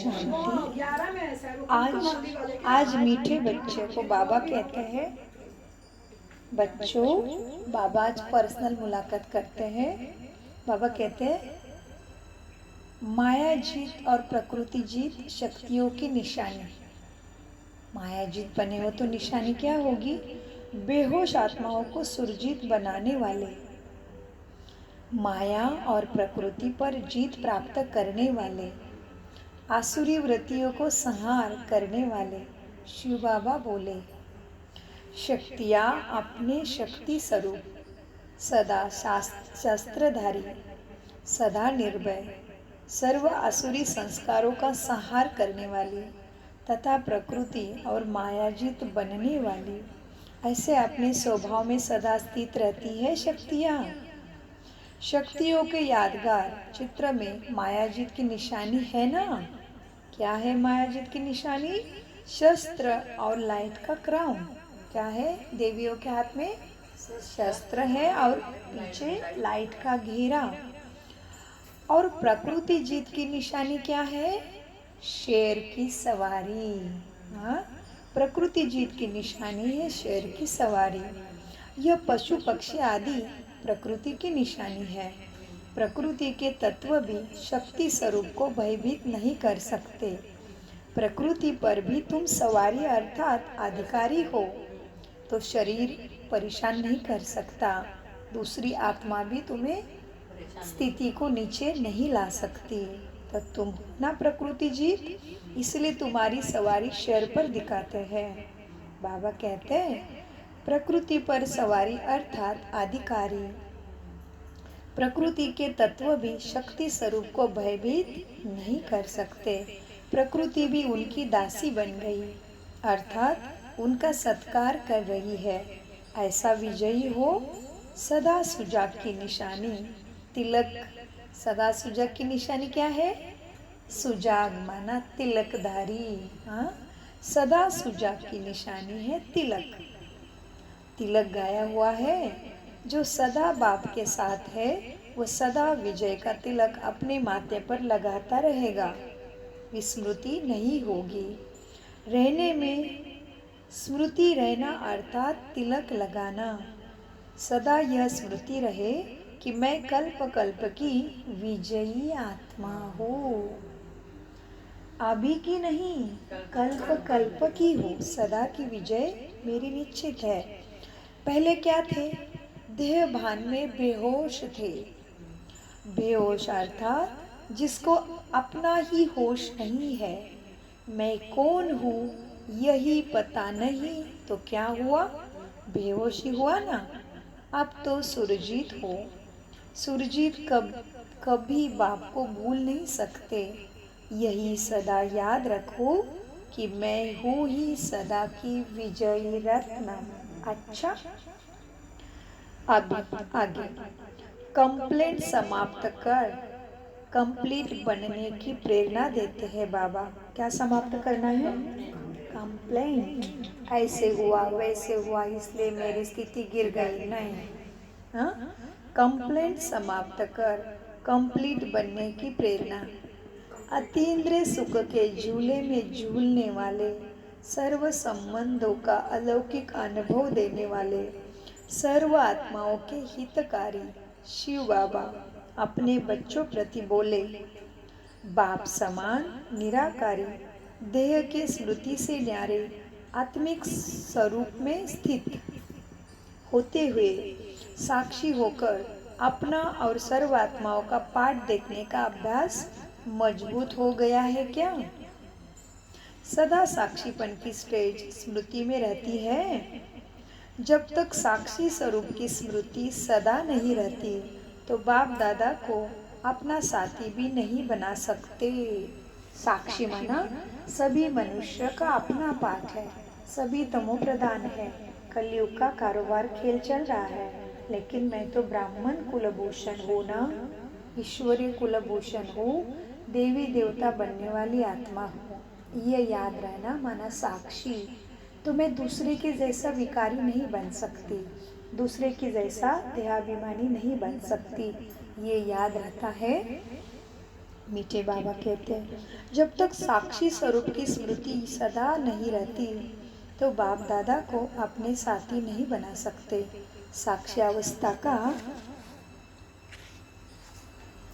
शांति। आज मीठे बच्चे को बाबा कहते हैं। बच्चों, बाबा आज पर्सनल मुलाकात करते हैं। बाबा कहते हैं, माया जीत और प्रकृति जीत शक्तियों की निशानी। माया जीत बने हो तो निशानी क्या होगी? बेहोश आत्माओं को सुरजीत बनाने वाले, माया और प्रकृति पर जीत प्राप्त करने वाले, आसुरी वृत्तियों को संहार करने वाले शिव बाबा बोले। शक्तियाँ अपने शक्ति स्वरूप, सदा शस्त्रधारी, सदा निर्भय, सर्व आसुरी संस्कारों का संहार करने वाली तथा प्रकृति और मायाजीत बनने वाली, ऐसे अपने स्वभाव में सदा स्थित रहती है शक्तियाँ। शक्तियों के यादगार चित्र में मायाजीत की निशानी है ना? क्या है मायाजीत की निशानी? शस्त्र और लाइट का क्राउन। क्या है देवियों के हाथ में? शस्त्र है और पीछे लाइट का घेरा। और प्रकृति जीत की निशानी क्या है? शेर की सवारी। हाँ, प्रकृति जीत की निशानी है शेर की सवारी। यह पशु पक्षी आदि प्रकृति की निशानी है। प्रकृति के तत्व भी शक्ति स्वरूप को भयभीत नहीं कर सकते। प्रकृति पर भी तुम सवारी अर्थात अधिकारी हो तो शरीर परेशान नहीं कर सकता। दूसरी आत्मा भी तुम्हें स्थिति को नीचे नहीं ला सकती। तो तुम ना प्रकृति जीत, इसलिए तुम्हारी सवारी शेर पर दिखाते हैं। बाबा कहते हैं, प्रकृति पर सवारी अर्थात अधिकारी। प्रकृति के तत्व भी शक्ति स्वरूप को भयभीत नहीं कर सकते। प्रकृति भी उनकी दासी बन गई, अर्थात उनका सत्कार कर रही है। ऐसा विजयी हो। सदा सुजाग की निशानी तिलक। सदा सुजाग की निशानी क्या है? सुजाग माना तिलकधारी। हाँ, सदा सुजाग की निशानी है तिलक। तिलक गाया हुआ है। जो सदा बाप के साथ है वो सदा विजय का तिलक अपने माथे पर लगाता रहेगा, विस्मृति नहीं होगी। रहने में स्मृति रहना अर्थात तिलक लगाना। सदा यह स्मृति रहे कि मैं कल्प कल्प की विजयी आत्मा हूँ। अभी की नहीं, कल्प कल्प की हूँ। सदा की विजय मेरी निश्चित है। पहले क्या थे? देह भान में बेहोश थे। बेहोश अर्थात जिसको अपना ही होश नहीं है। मैं कौन हूँ यही पता नहीं तो क्या हुआ? बेहोशी हुआ ना। अब तो सुरजीत हो। सुरजीत कभी बाप को भूल नहीं सकते। यही सदा याद रखो कि मैं हूँ ही सदा की विजयी रत्न। अच्छा, अब आगे कंप्लेंट समाप्त कर कंप्लीट बनने की प्रेरणा देते हैं बाबा। क्या समाप्त करना है? कंप्लेंट। ऐसे हुआ वैसे हुआ इसलिए मेरी स्थिति गिर गई, नहीं। हाँ, कंप्लेंट समाप्त कर कंप्लीट बनने की प्रेरणा। अतीन्द्रिय सुख के झूले में झूलने वाले, सर्व संबंधों का अलौकिक अनुभव देने वाले, सर्व आत्माओं के हितकारी शिव बाबा अपने बच्चों प्रति बोले। बाप समान निराकारी, देह के स्मृति से न्यारे आत्मिक स्वरूप में स्थित होते हुए साक्षी होकर अपना और सर्व आत्माओं का पाठ देखने का अभ्यास मजबूत हो गया है क्या? सदा साक्षीपन की स्टेज स्मृति में रहती है। जब तक साक्षी स्वरूप की स्मृति सदा नहीं रहती तो बाप दादा को अपना साथी भी नहीं बना सकते। साक्षी माना सभी मनुष्य का अपना पाठ है। सभी तमो प्रधान है। कलयुग का कारोबार खेल चल रहा है, लेकिन मैं तो ब्राह्मण कुलभूषण हूँ ना, ईश्वरीय कुलभूषण हूँ, देवी देवता बनने वाली आत्मा हूँ। ये याद रहना माना साक्षी। तो मैं दूसरे के जैसा विकारी नहीं बन सकती, दूसरे के जैसा देहाभिमानी नहीं बन सकती। ये याद रहता है। मीठे बाबा कहते हैं, जब तक साक्षी स्वरूप की स्मृति सदा नहीं रहती तो बाप दादा को अपने साथी नहीं बना सकते। साक्षी अवस्था का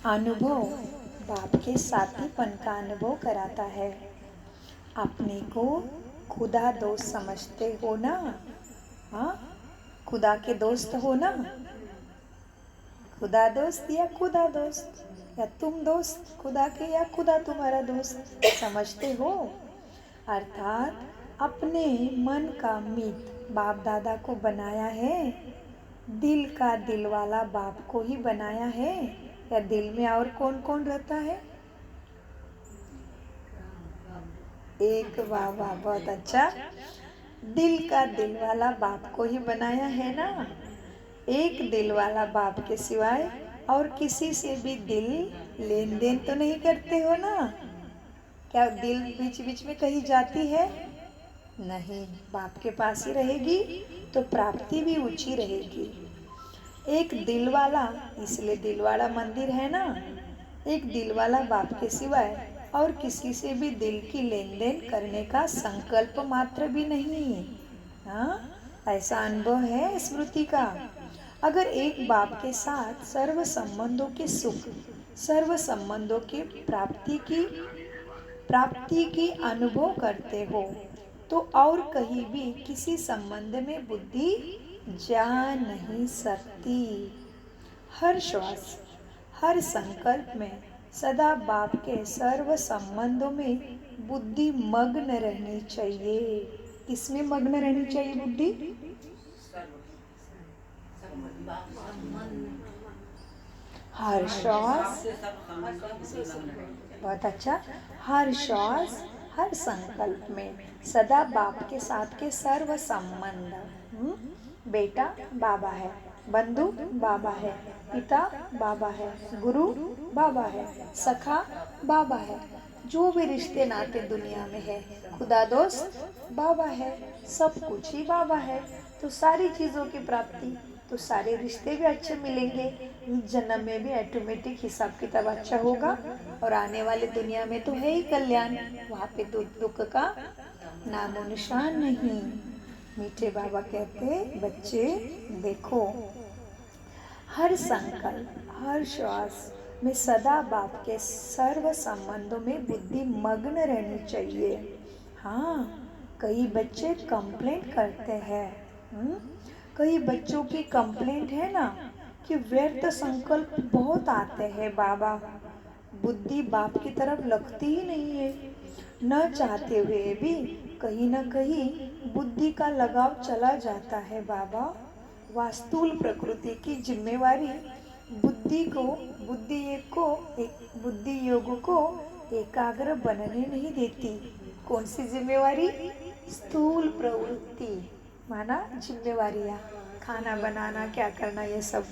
अनुभव बाप के साथीपन का अनुभव कराता है। अपने को खुदा दोस्त समझते हो ना? हाँ, खुदा के दोस्त हो ना? खुदा दोस्त या खुदा दोस्त, या तुम दोस्त खुदा के या खुदा तुम्हारा दोस्त समझते हो? अर्थात अपने मन का मीत बाप दादा को बनाया है, दिल का दिल वाला बाप को ही बनाया है, या दिल में और कौन कौन रहता है? एक, वाह वाह, बहुत अच्छा। दिल का दिल वाला बाप को ही बनाया है ना। एक दिल वाला बाप के सिवाय और किसी से भी दिल लेन देन तो नहीं करते हो ना? क्या दिल बीच बीच में कहीं जाती है? नहीं, बाप के पास ही रहेगी तो प्राप्ति भी ऊंची रहेगी। एक दिल वाला, इसलिए दिल वाला मंदिर है ना। एक दिल वाला बाप के सिवाय और किसी से भी दिल की लेन देन करने का संकल्प मात्र भी नहीं। हाँ, ऐसा अनुभव है स्मृति का। अगर एक बाप के साथ सर्व संबंधों के सुख, सर्व संबंधों के प्राप्ति की अनुभव करते हो तो और कहीं भी किसी संबंध में बुद्धि जा नहीं सकती। हर श्वास, हर संकल्प में सदा बाप के सर्व संबंधों में बुद्धि मग्न रहनी चाहिए। किसमें मग्न रहनी चाहिए बुद्धि? हर श्वास, बहुत अच्छा, हर श्वास, हर संकल्प में सदा बाप के साथ के सर्व संबंध। बेटा बाबा है, बंधु बाबा है, पिता बाबा है, गुरु बाबा है, सखा बाबा है, जो भी रिश्ते नाते दुनिया में है, खुदा दोस्त बाबा है, सब कुछ ही बाबा है। तो सारी चीज़ों की प्राप्ति, तो सारे रिश्ते भी अच्छे मिलेंगे। इस जन्म में भी ऑटोमेटिक हिसाब किताब अच्छा होगा और आने वाले दुनिया में तो है ही कल्याण, वहाँ पे दुख का नामो निशान नहीं। मीठे बाबा कहते, बच्चे देखो, हर संकल्प, हर श्वास में सदा बाप के सर्व संबंधों में बुद्धि मग्न रहनी चाहिए। हाँ, कई बच्चे कंप्लेंट करते हैं। कई बच्चों की कंप्लेंट है ना कि व्यर्थ संकल्प बहुत आते हैं बाबा, बुद्धि बाप की तरफ लगती ही नहीं है। न चाहते हुए भी कहीं न कहीं बुद्धि का लगाव चला जाता है बाबा। वास्तुल प्रकृति की जिम्मेवारी बुद्धि योग को एकाग्र बनने नहीं देती। कौन सी जिम्मेवारी? स्थूल प्रवृत्ति, माना जिम्मेवारियाँ, खाना बनाना, क्या करना, ये सब।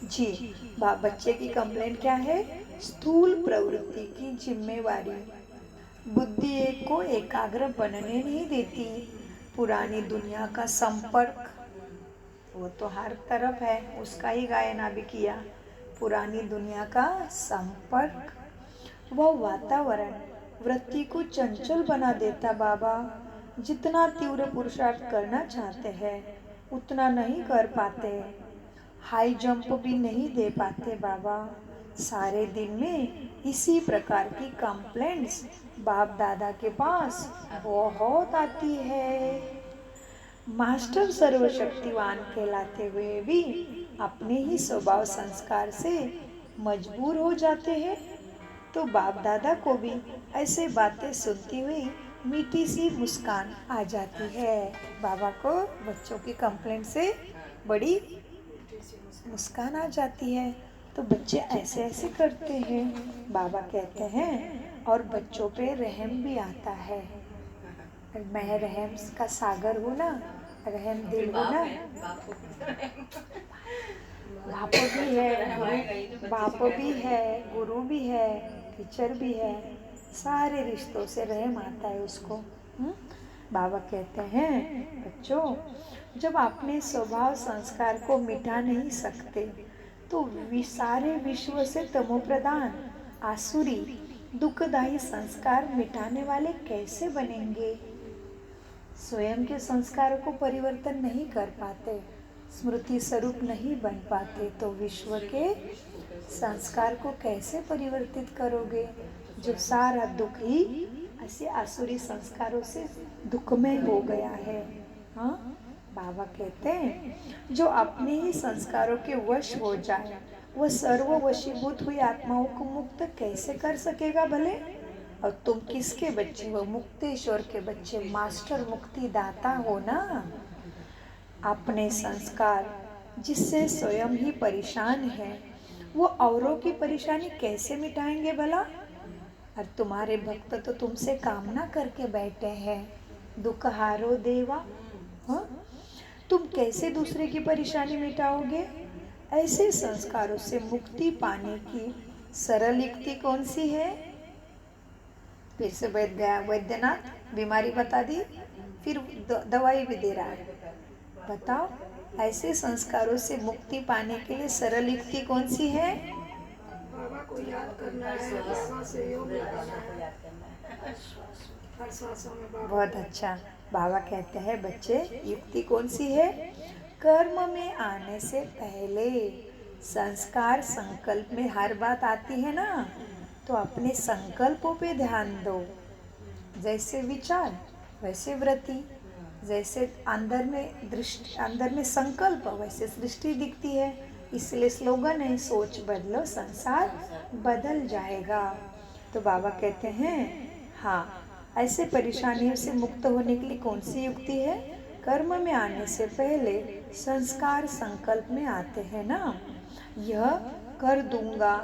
जी, बच्चे की कंप्लेंट क्या है? स्थूल प्रवृत्ति की जिम्मेवारी बुद्धि एक को एकाग्र बनने नहीं देती। पुरानी दुनिया का संपर्क, वो तो हर तरफ है, उसका ही गायन अभी किया। पुरानी दुनिया का संपर्क, वह वातावरण वृत्ति को चंचल बना देता बाबा। जितना तीव्र पुरुषार्थ करना चाहते हैं उतना नहीं कर पाते, हाई जंप भी नहीं दे पाते बाबा। सारे दिन में इसी प्रकार की कंप्लेंट्स बाप दादा के पास बहुत आती है। मास्टर सर्वशक्तिवान कहलाते हुए भी अपने ही स्वभाव संस्कार से मजबूर हो जाते हैं। तो बाप दादा को भी ऐसे बातें सुनती हुई मीठी सी मुस्कान आ जाती है। बाबा को बच्चों की कंप्लेंट से बड़ी मुस्कान आ जाती है। तो बच्चे ऐसे ऐसे करते हैं, बाबा कहते हैं, और बच्चों पे रहम भी आता है। मैं रहम का सागर हूँ ना, रहम दिल हूँ ना। बाप भी है, बाप भी है, गुरु भी है, टीचर भी है, सारे रिश्तों से रहम आता है उसको। बाबा कहते हैं, बच्चों, जब अपने स्वभाव संस्कार को मिटा नहीं सकते तो सारे विश्व से तमो प्रधान आसुरी दुखदायी संस्कार मिटाने वाले कैसे बनेंगे? स्वयं के संस्कारों को परिवर्तन नहीं कर पाते, स्मृति स्वरूप नहीं बन पाते, तो विश्व के संस्कार को कैसे परिवर्तित करोगे? जो सारा दुख ही ऐसे आसुरी संस्कारों से दुखमय हो गया है। हाँ, बाबा कहते हैं जो अपने ही संस्कारों के वश हो जाए वह सर्व वशीभूत हुई आत्माओं को मुक्त कैसे कर सकेगा भले? और तुम किसके बच्चे हो? मुक्तेश्वर के बच्चे, मास्टर मुक्ति दाता हो ना। अपने संस्कार जिससे स्वयं ही परेशान है वो औरों की परेशानी कैसे मिटाएंगे भला? और तुम्हारे भक्त तो तुमसे कामना करके बैठे हैं, दुख हारो देवा। हाँ, तुम कैसे दूसरे की परेशानी मिटाओगे? ऐसे संस्कारों से मुक्ति पाने की सरल युक्ति कौन सी है? फिर से वैद्यनाथ बीमारी बता दी, फिर दवाई भी दे रहा है। बताओ, ऐसे संस्कारों से मुक्ति पाने के लिए सरल युक्ति कौन सी है? बाबा को याद करना है, श्वास से योग लगाना है, हर सांसों में बाबा। बहुत अच्छा। बाबा कहते हैं बच्चे, युक्ति कौन सी है? कर्म में आने से पहले संस्कार संकल्प में हर बात आती है ना, तो अपने संकल्पों पे ध्यान दो। जैसे विचार वैसे वृत्ति, जैसे अंदर में संकल्प वैसे सृष्टि दिखती है। इसलिए स्लोगन है, सोच बदलो संसार बदल जाएगा। तो बाबा कहते हैं हाँ, ऐसे परेशानियों से मुक्त होने के लिए कौन सी युक्ति है? कर्म में आने से पहले संस्कार संकल्प में आते हैं ना। यह कर दूंगा,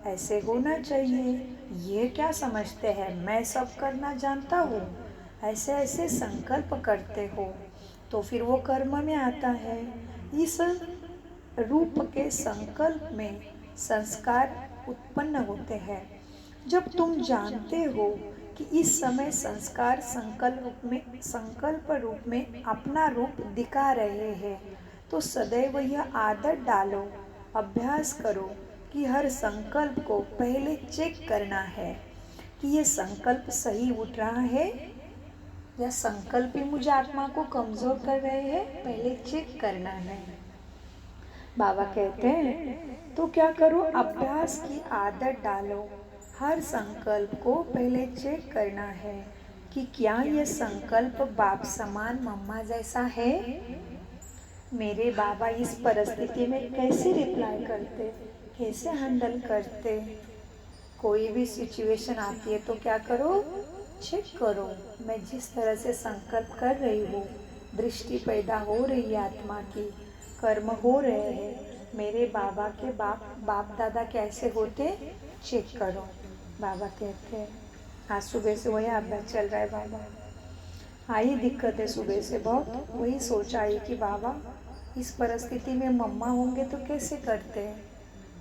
ऐसे होना चाहिए, ये क्या समझते हैं मैं सब करना जानता हूँ, ऐसे ऐसे संकल्प करते हो तो फिर वो कर्म में आता है। इस रूप के संकल्प में संस्कार उत्पन्न होते हैं। जब तुम जानते हो कि इस समय संस्कार संकल्प रूप में अपना रूप दिखा रहे हैं, तो सदैव यह आदत डालो, अभ्यास करो कि हर संकल्प को पहले चेक करना है कि ये संकल्प सही उठ रहा है या संकल्प ही मुझे आत्मा को कमजोर कर रहे हैं, पहले चेक करना है। बाबा कहते हैं तो क्या करो? अभ्यास की आदत डालो, हर संकल्प को पहले चेक करना है कि क्या यह संकल्प बाप समान मम्मा जैसा है। मेरे बाबा इस परिस्थिति में कैसे रिप्लाई करते, कैसे हैंडल करते? कोई भी सिचुएशन आती है तो क्या करो? चेक करो, मैं जिस तरह से संकल्प कर रही हूँ, दृष्टि पैदा हो रही है आत्मा की, कर्म हो रहे हैं, मेरे बाबा के बाप दादा कैसे होते, चेक करो। बाबा कहते हैं आज सुबह से वही अभ्यास चल रहा है। बाबा आई दिक्कत है सुबह से बहुत, वही सोचा आई कि बाबा इस परिस्थिति में मम्मा होंगे तो कैसे करते,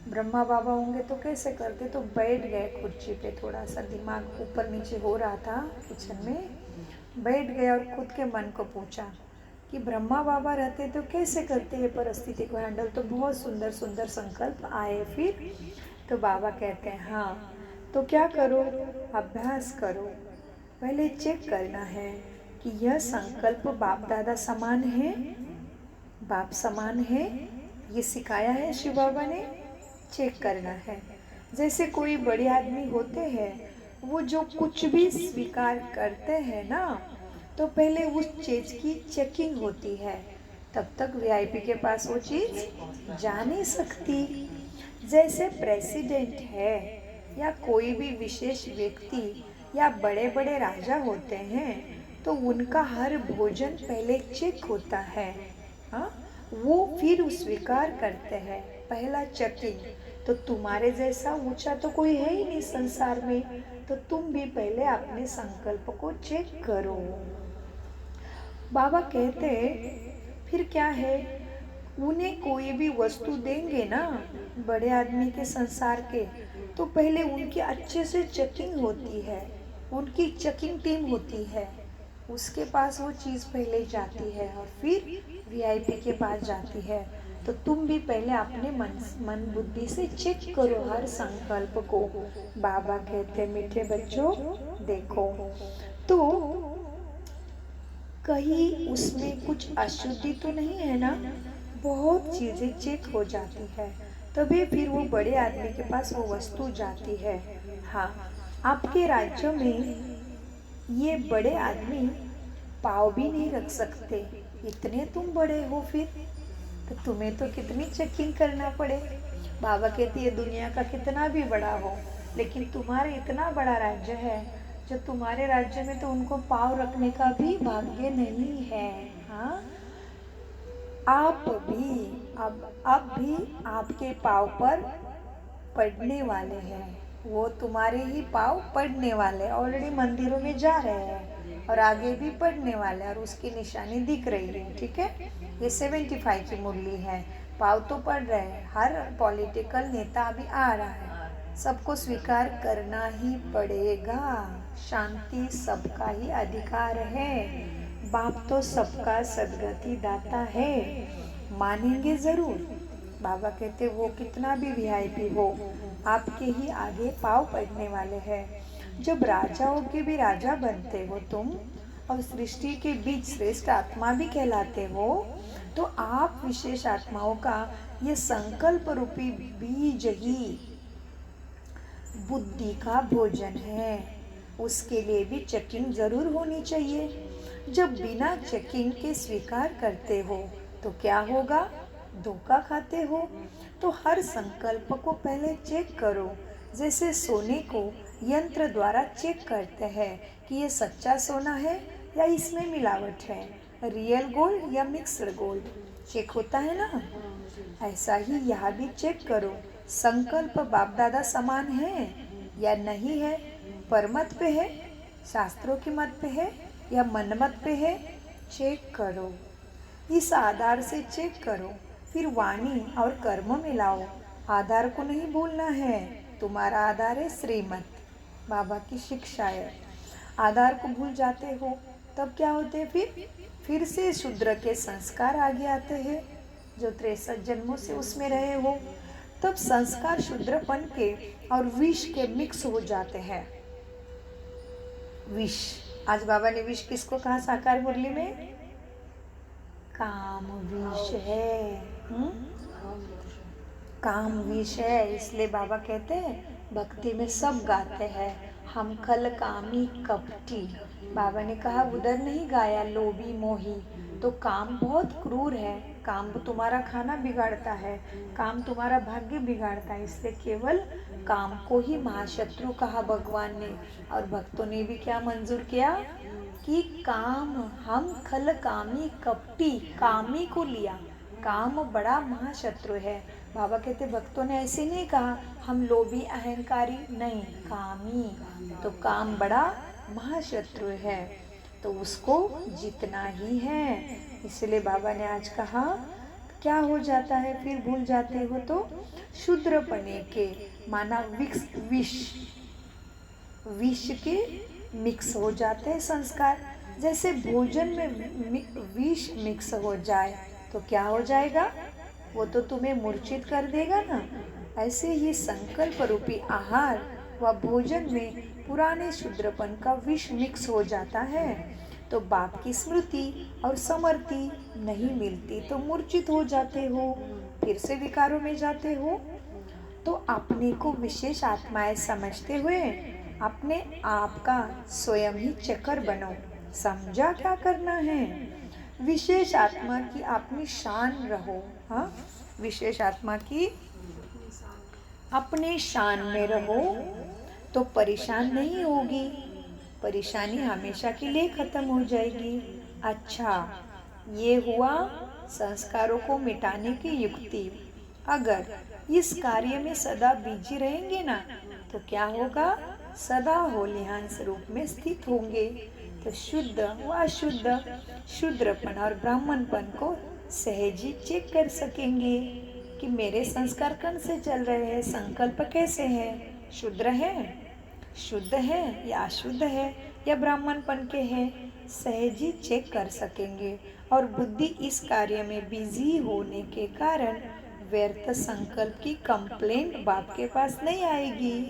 ब्रह्मा बाबा होंगे तो कैसे करते। तो बैठ गए कुर्सी पे, थोड़ा सा दिमाग ऊपर नीचे हो रहा था, किचन में बैठ गए और खुद के मन को पूछा कि ब्रह्मा बाबा रहते तो कैसे करते ये परिस्थिति को हैंडल। तो बहुत सुंदर सुंदर संकल्प आए फिर। तो बाबा कहते हैं हाँ, तो क्या करो? अभ्यास करो, पहले चेक करना है कि यह संकल्प बाप दादा समान है, बाप समान है, ये सिखाया है शिव बाबा ने, चेक करना है। जैसे कोई बड़े आदमी होते हैं, वो जो कुछ भी स्वीकार करते हैं ना, तो पहले उस चीज़ की चेकिंग होती है, तब तक वीआईपी के पास वो चीज़ जा नहीं सकती। जैसे प्रेसिडेंट है या कोई भी विशेष व्यक्ति या बड़े बड़े राजा होते हैं, तो उनका हर भोजन पहले चेक होता है। हाँ, वो फिर स्वीकार करते हैं, पहला चेकिंग। तो तुम्हारे जैसा ऊंचा तो कोई है ही नहीं संसार में, तो तुम भी पहले अपने संकल्प को चेक करो। बाबा कहते फिर क्या है, उन्हें कोई भी वस्तु देंगे ना बड़े आदमी के संसार के, तो पहले उनकी अच्छे से चेकिंग होती है, उनकी चेकिंग टीम होती है, उसके पास वो चीज़ पहले जाती है और फिर वीआईपी के पास जाती है। तो तो तुम भी पहले अपने मन बुद्धि से चेक करो हर संकल्प को। बाबा कहते मीठे बच्चों देखो, तो कहीं उसमें कुछ अशुद्धि तो नहीं है ना? बहुत चीजें चेक हो जाती है, तभी फिर वो बड़े आदमी के पास वो वस्तु जाती है। हाँ, आपके राज्य में ये बड़े आदमी पाव भी नहीं रख सकते, इतने तुम बड़े हो, फिर तो तुम्हें तो कितनी चेकिंग करना पड़े। बाबा कहती है दुनिया का कितना भी बड़ा हो, लेकिन तुम्हारे इतना बड़ा राज्य है, जो तुम्हारे राज्य में तो उनको पाव रखने का भी भाग्य नहीं है। हाँ, आप भी अब भी आपके पाव पर पड़ने वाले हैं, वो तुम्हारे ही पाव पड़ने वाले, ऑलरेडी मंदिरों में जा रहे हैं और आगे भी पड़ने वाले, और उसकी निशानी दिख रही है। ठीक है, ये 75 की मुरली है, पाव तो पड़ रहे हैं। हर पॉलिटिकल नेता अभी आ रहा है, सबको स्वीकार करना ही पड़ेगा। शांति सबका ही अधिकार है, बाप तो सबका सदगति दाता है, मानेंगे जरूर। बाबा कहते वो कितना भी वीआईपी हो, आपके ही आगे पाव पड़ने वाले हैं। जब राजाओं के भी राजा बनते हो तुम, और सृष्टि के बीच श्रेष्ठ आत्मा भी कहलाते हो, तो आप विशेष आत्माओं का ये संकल्प रूपी बीज ही बुद्धि का भोजन है। उसके लिए भी चेकिंग जरूर होनी चाहिए। जब बिना चेकिंग के स्वीकार करते हो तो क्या होगा? धोखा खाते हो। तो हर संकल्प को पहले चेक करो, जैसे सोने को यंत्र द्वारा चेक करते हैं कि ये सच्चा सोना है या इसमें मिलावट है, रियल गोल्ड या मिक्सड गोल्ड, चेक होता है ना। ऐसा ही यहाँ भी चेक करो, संकल्प बाप दादा समान है या नहीं है, परमत पे है, शास्त्रों की मत पे है या मनमत पे है, चेक करो। इस आधार से चेक करो, फिर वाणी और कर्म मिलाओ। आधार को नहीं भूलना है, तुम्हारा आधार है श्रीमत, बाबा की शिक्षा है। आधार को भूल जाते हो तब क्या होते? फिर से शूद्र के संस्कार आगे आते हैं, जो 63 जन्मों से उसमें रहे हो, तब संस्कार शूद्रपन के और विष के मिक्स हो जाते हैं। विष, आज बाबा ने विष किसको कहा साकार मुरली में? काम विष है। काम विष है, इसलिए बाबा कहते हैं भक्ति में सब गाते हैं, हम खल कामी कपटी। बाबा ने कहा उधर नहीं गाया लोभी मोही, तो काम बहुत क्रूर है, काम तुम्हारा खाना बिगाड़ता है, काम तुम्हारा भाग्य बिगाड़ता है, इसलिए केवल काम को ही महाशत्रु कहा भगवान ने। और भक्तों ने भी क्या मंजूर किया कि काम, हम खल कामी कपटी, कामी को लिया, काम बड़ा महाशत्रु है। बाबा कहते भक्तों ने ऐसे नहीं कहा हम लोभी अहंकारी, नहीं, कामी, तो काम बड़ा महाशत्रु है, तो उसको जीतना ही है। इसलिए बाबा ने आज कहा क्या हो जाता है फिर भूल जाते हो तो? शूद्र पने के माना विष के मिक्स हो जाते हैं संस्कार। जैसे भोजन में विष मिक्स हो जाए तो क्या हो जाएगा? वो तो तुम्हें मूर्छित कर देगा ना। ऐसे ही संकल्प रूपी आहार व भोजन में पुराने शूद्रपन का विष मिक्स हो जाता है, तो बाप की स्मृति और समर्ति नहीं मिलती, तो मूर्छित हो जाते हो, फिर से विकारों में जाते हो। तो अपने को विशेष आत्माएं समझते हुए अपने आप का स्वयं ही चक्कर बनो। समझा क्या करना है? विशेष आत्मा की अपनी शान रहो। हाँ, विशेष आत्मा की अपने शान में रहो तो परेशान नहीं होगी, परेशानी हमेशा के लिए खत्म हो जाएगी। अच्छा, ये हुआ संस्कारों को मिटाने की युक्ति। अगर इस कार्य में सदा बिजी रहेंगे ना तो क्या होगा? सदा होलिहांस रूप में स्थित होंगे, तो शुद्ध व अशुद्ध, शूद्रपन और ब्राह्मणपन को सहज ही चेक कर सकेंगे कि मेरे संस्कार कौन से चल रहे हैं, संकल्प कैसे हैं, शूद्र है, शुद्ध है या अशुद्ध है या ब्राह्मणपन के हैं, सहज ही चेक कर सकेंगे। और बुद्धि इस कार्य में बिजी होने के कारण व्यर्थ संकल्प की कंप्लेंट बाप के पास नहीं आएगी,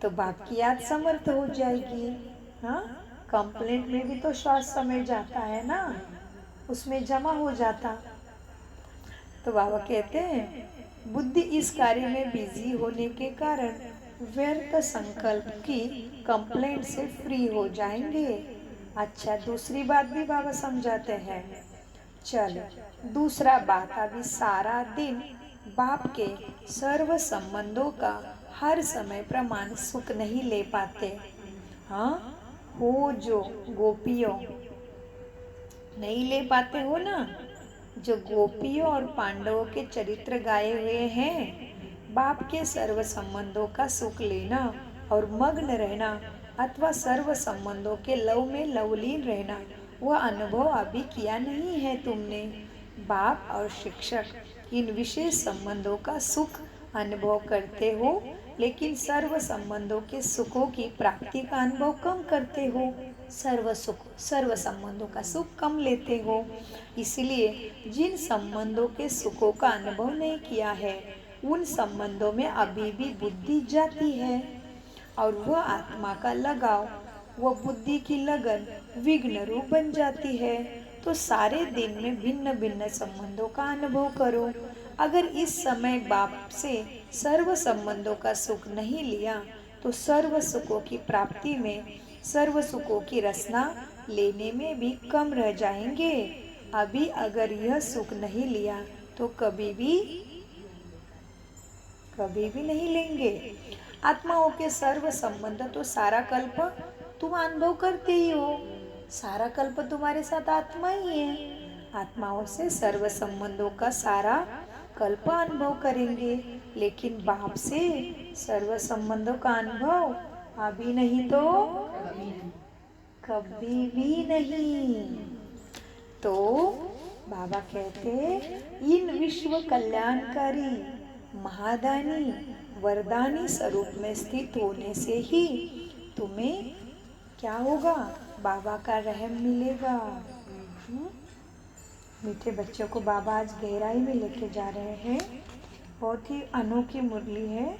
तो बाप की याद समर्थ हो जाएगी। हाँ, कंप्लेंट में भी तो श्वास समय जाता है ना, उसमें जमा हो जाता। तो बाबा कहते हैं बुद्धि इस कार्य में बिजी होने के कारण व्यर्थ संकल्प की कंप्लेंट से फ्री हो जाएंगे। अच्छा, दूसरी बात भी बाबा समझाते हैं। चलो दूसरा बात, अभी सारा दिन बाप के सर्व संबंधों का हर समय प्रमाण सुख नहीं ले पाते। हाँ, हो जो गोपियों नहीं ले पाते हो ना, जो गोपियों और पांडवों के चरित्र गाए हुए हैं, बाप के सर्व संबंधों का सुख लेना और मग्न रहना अथवा सर्व संबंधों के लव में लवलीन रहना, वह अनुभव अभी किया नहीं है तुमने। बाप और शिक्षक इन विशेष संबंधों का सुख अनुभव करते हो, लेकिन सर्व संबंधों के सुखों की प्राप्ति का अनुभव कम करते हो। सर्व संबंधों का सुख कम लेते हो। इसलिए जिन संबंधों के सुखों का अनुभव नहीं किया है, उन संबंधों में अभी भी बुद्धि जाती है, और वह आत्मा का लगाव, वह बुद्धि की लगन विघ्न रूप बन जाती है। तो सारे दिन में भिन्न भिन्न संबंधों का अनुभव करो। अगर इस समय बाप से सर्व संबंधों का सुख नहीं लिया, तो सर्व सुखों की प्राप्ति में, सर्व सुखों की रसना लेने में भी कम रह जाएंगे। अभी अगर यह सुख नहीं लिया तो कभी भी नहीं लेंगे। आत्माओं के सर्व संबंध तो सारा कल्प तुम अनुभव करते ही हो, सारा कल्प तुम्हारे साथ आत्मा ही है। आत्माओं से सर्व संबंधों का सारा कल्प अनुभव करेंगे, लेकिन बाप से सर्व संबंधों का अनुभव अभी नहीं तो कभी भी नहीं। तो बाबा कहते इन विश्व कल्याणकारी महादानी वरदानी स्वरूप में स्थित होने से ही तुम्हें क्या होगा, बाबा का रहम मिलेगा। मीठे बच्चों को बाबा आज गहराई में लेके जा रहे हैं। बहुत ही अनोखी मुरली है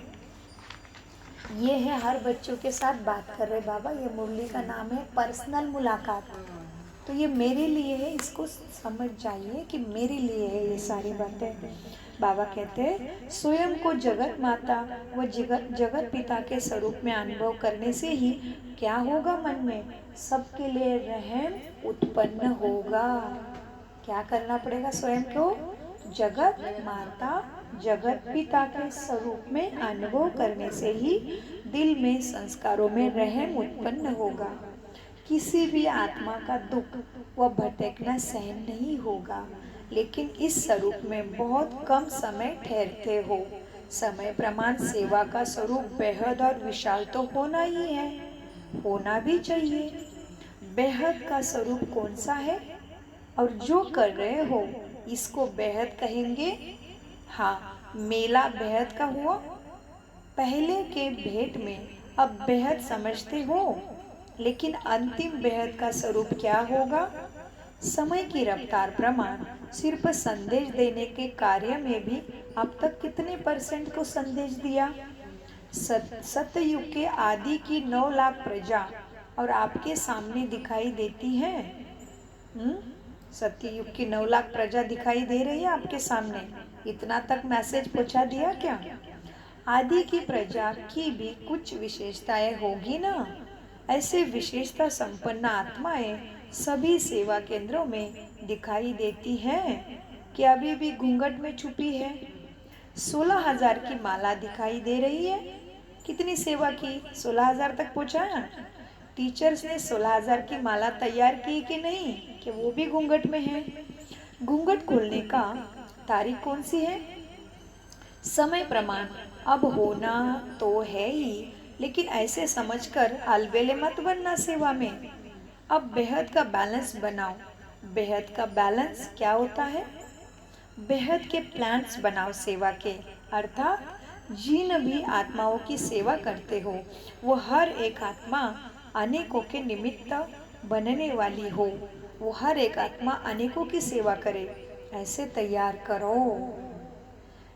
ये, है हर बच्चों के साथ बात कर रहे बाबा। ये मुरली का नाम है पर्सनल मुलाकात। तो ये मेरे लिए है, इसको समझ जाइए कि मेरे लिए है ये सारी बातें। बाबा कहते हैं स्वयं को जगत माता व जगत पिता के स्वरूप में अनुभव करने से ही क्या होगा, मन में सबके लिए रहम उत्पन्न होगा। क्या करना पड़ेगा, स्वयं को जगत माता जगत पिता के स्वरूप में अनुभव करने से ही दिल में संस्कारों में रहम उत्पन्न होगा। किसी भी आत्मा का दुख व भटकना सहन नहीं होगा, लेकिन इस स्वरूप में बहुत कम समय ठहरते हो। समय प्रमाण सेवा का स्वरूप बेहद और विशाल तो होना ही है, होना भी चाहिए। बेहद का स्वरूप कौन सा है, और जो कर रहे हो इसको बेहद कहेंगे। हाँ, मेला बेहद का हुआ, पहले के भेंट में अब बेहद समझते हो, लेकिन अंतिम बेहद का स्वरूप क्या होगा। समय की रफ्तार प्रमाण सिर्फ संदेश देने के कार्य में भी अब तक कितने % को संदेश दिया। सतयुग के आदि की 9 लाख प्रजा और आपके सामने दिखाई देती है। सतयुग की 9 लाख प्रजा दिखाई दे रही है आपके सामने, इतना तक मैसेज पहुंचा दिया क्या। आदि की प्रजा की भी कुछ विशेषताएं होगी ना। ऐसे विशेषता संपन्न आत्माएं सभी सेवा केंद्रों में दिखाई देती हैं कि अभी भी घूंघट में छुपी है। 16,000 की माला दिखाई दे रही है। कितनी सेवा की, 16,000 तक पहुंचाया। टीचर्स ने 16,000 की माला तैयार की कि नहीं, कि वो भी घूंघट में है। घूंघट खोलने का तारीख कौन सी है, समय प्रमाण अब होना तो है ही, लेकिन ऐसे समझकर अलबेले मत बनना सेवा में। अब बेहद का बैलेंस बनाओ। बेहद का बैलेंस क्या होता है, बेहद के प्लान्स बनाओ सेवा के, अर्थात जिन भी आत्माओं की सेवा करते हो वो हर एक आत्मा अनेकों के निमित्त बनने वाली हो। वो हर एक आत्मा अनेकों की सेवा करे, ऐसे तैयार करो।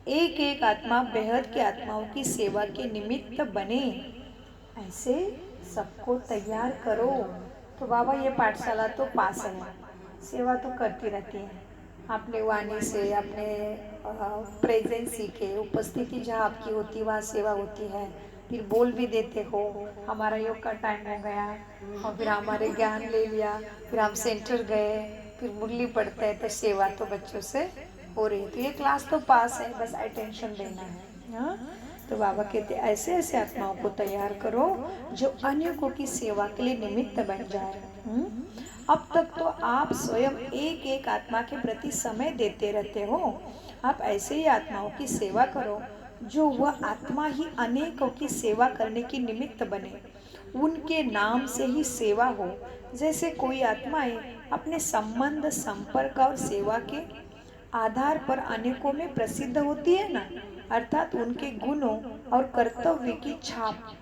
एक एक आत्मा बेहद की आत्माओं की सेवा के निमित्त बने, ऐसे सबको तैयार करो। तो बाबा ये पाठशाला तो पास है, सेवा तो करती रहती है। अपने वाणी से, अपने प्रेजेंस सीखे, उपस्थिति जहाँ आपकी होती वहाँ सेवा होती है। फिर बोल भी देते हो हमारा योग का टाइम हो गया, और फिर हमारे ज्ञान ले लिया, फिर हम सेंटर गए, फिर मुरली पढ़ते हैं, तो सेवा तो बच्चों से हो रही है। तो ये क्लास तो पास है, बस अटेंशन देना है। हाँ, तो बाबा कहते ऐसे ऐसे आत्माओं को तैयार करो जो अन्यों की सेवा के लिए निमित्त बन जाए। अब तक तो आप स्वयं एक एक आत्मा के प्रति समय देते रहते हो, आप ऐसे ही आत्माओं की सेवा करो जो वह आत्मा ही अनेकों की सेवा करने की निमित्त बने, उनके नाम से ही सेवा हो। जैसे कोई आत्माएं अपने संबंध, संपर्क और सेवा के आधार पर अनेकों में प्रसिद्ध होती है ना, अर्थात उनके गुणों और कर्तव्य की छाप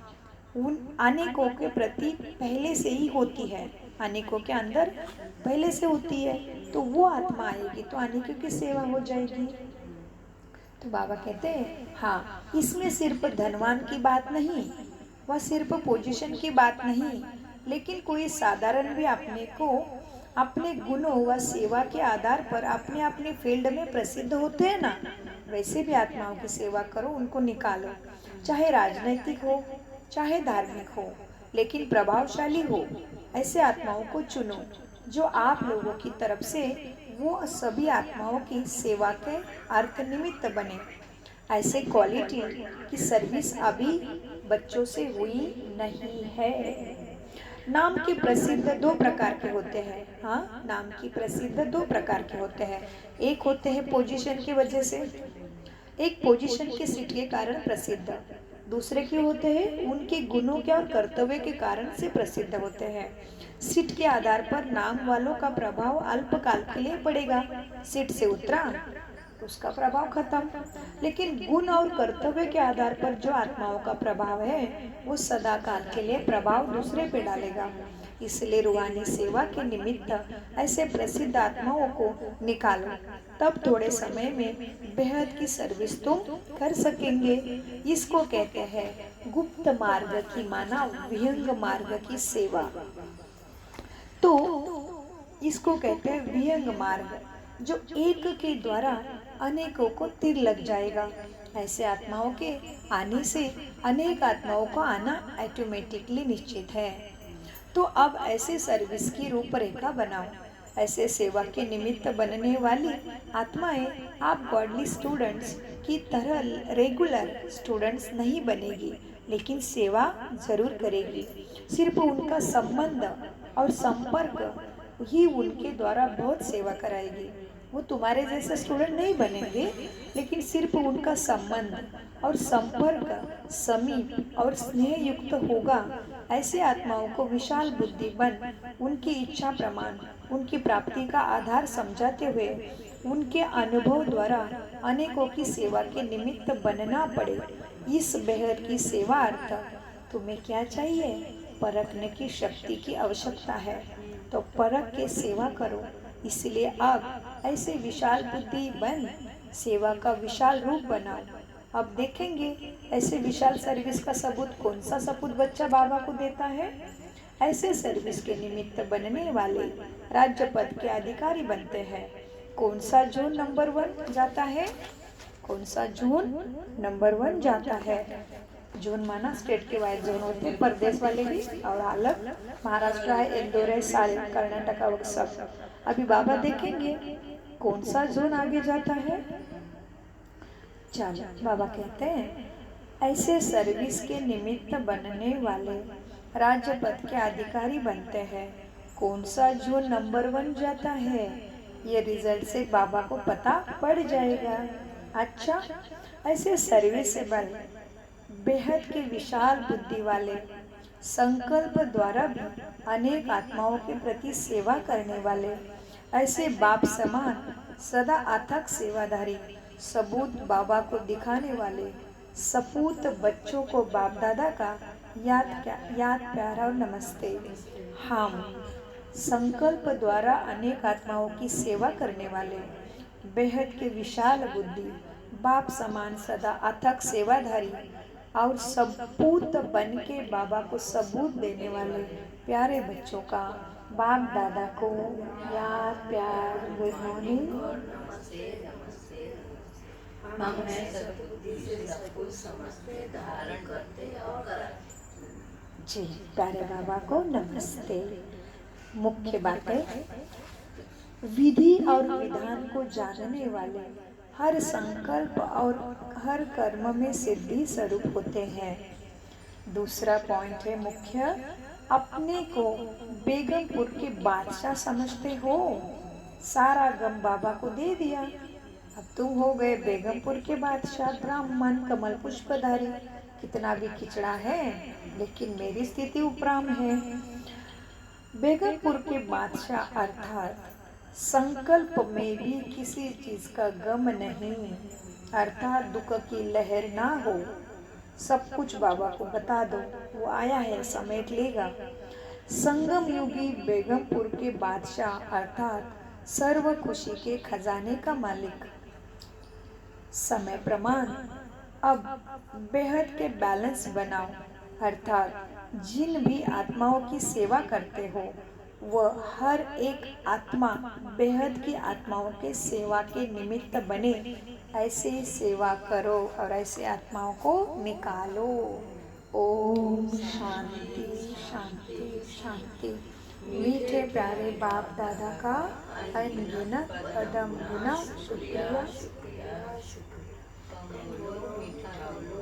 उन अनेकों के प्रति पहले से ही होती है, अनेकों के अंदर पहले से होती है, तो वो आत्मा आएगी तो अनेकों की सेवा हो जाएगी। तो बाबा कहते हैं हाँ, इसमें सिर्फ धनवान की बात नहीं, वह सिर्फ पोजीशन की बात नहीं, लेकिन कोई साधारण भी अपने को अपने गुणों व सेवा के आधार पर अपने अपने फील्ड में प्रसिद्ध होते हैं ना, वैसे भी आत्माओं की सेवा करो, उनको निकालो। चाहे राजनैतिक हो, चाहे धार्मिक हो, लेकिन प्रभावशाली हो, ऐसे आत्माओं को चुनो जो आप लोगों की तरफ से वो सभी आत्माओं की सेवा के अर्थ निमित्त बने। ऐसे क्वालिटी की सर्विस अभी बच्चों से हुई नहीं है। नाम के प्रसिद्ध दो प्रकार के होते हैं। हाँ, नाम की प्रसिद्ध दो प्रकार के होते हैं। एक होते हैं पोजीशन की वजह से, एक पोजीशन के सीट के कारण प्रसिद्ध। दूसरे क्यों होते हैं? उनके गुणों के और कर्तव्य के कारण से प्रसिद्ध होते हैं। सीट के आधार पर नाम वालों का प्रभाव अल्पकाल के लिए पड़ेगा, सीट से उतरा उसका प्रभाव खत्म। लेकिन गुण और कर्तव्य के आधार पर जो आत्माओं का प्रभाव है वो सदा काल के लिए प्रभाव दूसरे पे डालेगा। इसलिए रूहानी सेवा के निमित्त ऐसे प्रसिद्ध आत्माओं को निकालो, तब थोड़े समय में बेहद की सर्विस तुम कर सकेंगे। इसको कहते हैं गुप्त मार्ग की माना विहंग मार्ग की सेवा। तो इसको कहते हैं विहंग मार्ग, जो एक के द्वारा अनेकों को तीर लग जाएगा। ऐसे आत्माओं के आने से अनेक आत्माओं का आना ऑटोमेटिकली निश्चित है। तो अब ऐसे सर्विस की रूपरेखा बनाओ। ऐसे सेवा के निमित्त बनने वाली आत्माएं आप गॉडली स्टूडेंट्स की तरह रेगुलर स्टूडेंट्स नहीं बनेगी, लेकिन सेवा जरूर करेगी। सिर्फ उनका संबंध और संपर्क ही उनके द्वारा बहुत सेवा कराएगी। वो तुम्हारे जैसे स्टूडेंट नहीं बनेंगे, लेकिन सिर्फ उनका संबंध और संपर्क समीप और स्नेह युक्त होगा। ऐसे आत्माओं को विशाल बुद्धि बन उनकी इच्छा प्रमाण उनकी प्राप्ति का आधार समझाते हुए उनके अनुभव द्वारा अनेकों की सेवा के निमित्त बनना पड़े। इस बेहद की सेवा अर्थ तुम्हें क्या चाहिए? परखने की शक्ति की आवश्यकता है, तो परख के सेवा करो। इसलिए अब ऐसे विशाल बुद्धि बन सेवा का विशाल रूप बनाओ। अब देखेंगे ऐसे विशाल सर्विस का सबूत कौन सा सबूत बच्चा बाबा को देता है। ऐसे सर्विस के निमित्त बनने वाले राज्य पद के अधिकारी बनते हैं। कौन सा जोन नंबर 1 जाता है? कौन सा जोन नंबर 1 जाता है? जोन माना स्टेट के वाइज जोन होते हैं, प्रदेश वाले भी, और अलग महाराष्ट्र है, इंदौर है, सारे कर्नाटक और सब। अभी बाबा देखेंगे कौन सा जोन आगे जाता है। चलो, बाबा कहते हैं ऐसे सर्विस के निमित्त बनने वाले राज्य पद के अधिकारी बनते हैं। कौन सा जोन नंबर 1 जाता है, ये रिजल्ट से बाबा को पता पड़ जाएगा। अच्छा, ऐसे सर्विसेबल बेहद के विशाल बुद्धि वाले संकल्प द्वारा भी अनेक आत्माओं के प्रति सेवा करने वाले ऐसे बाप समान सदा अथक सेवाधारी सबूत बाबा को दिखाने वाले सपूत बच्चों को बाप दादा का याद प्यार और नमस्ते। हम संकल्प द्वारा अनेक आत्माओं की सेवा करने वाले, बेहद के विशाल बुद्धि, बाप समान सदा अथक सेवाधारी और सबूत बन के बाबा को सबूत देने वाले प्यारे बच्चों का बाप दादा को याद प्यार गुड मॉर्निंग। हम हैं सद्बुद्धि से सब कुछ समझते, धारण करते और कराते। जी प्यारे बाबा को नमस्ते। मुख्य बातें, विधि और विधान को जानने वाले हर संकल्प और हर कर्म में सिद्धि स्वरूप होते हैं। दूसरा पॉइंट है मुख्य, अपने को बेगमपुर के बादशाह समझते हो, सारा गम बाबा को दे दिया, अब तुम हो गए बेगमपुर के बादशाह, ब्राह्मण कमल पुष्पधारी। कितना भी खिचड़ा है लेकिन मेरी स्थिति उपराम है। बेगमपुर के बादशाह अर्थात संकल्प में भी किसी चीज का गम नहीं, अर्थात दुख की लहर ना हो। सब कुछ बाबा को बता दो, वो आया है समेट लेगा। संगम युगी बेगमपुर के बादशाह अर्थात सर्व खुशी के खजाने का मालिक। समय प्रमाण, अब बेहद के बैलेंस बनाओ, अर्थात जिन भी आत्माओं की सेवा करते हो वह हर एक आत्मा बेहद की आत्माओं के सेवा के निमित्त बने, ऐसे सेवा करो और ऐसे आत्माओं को निकालो। ओम शांति शांति शांति। मीठे प्यारे बाप दादा का अनगिनत कदम गुना शुक्रिया। शुक्रिया शुक्रिया। मीठा बोलो,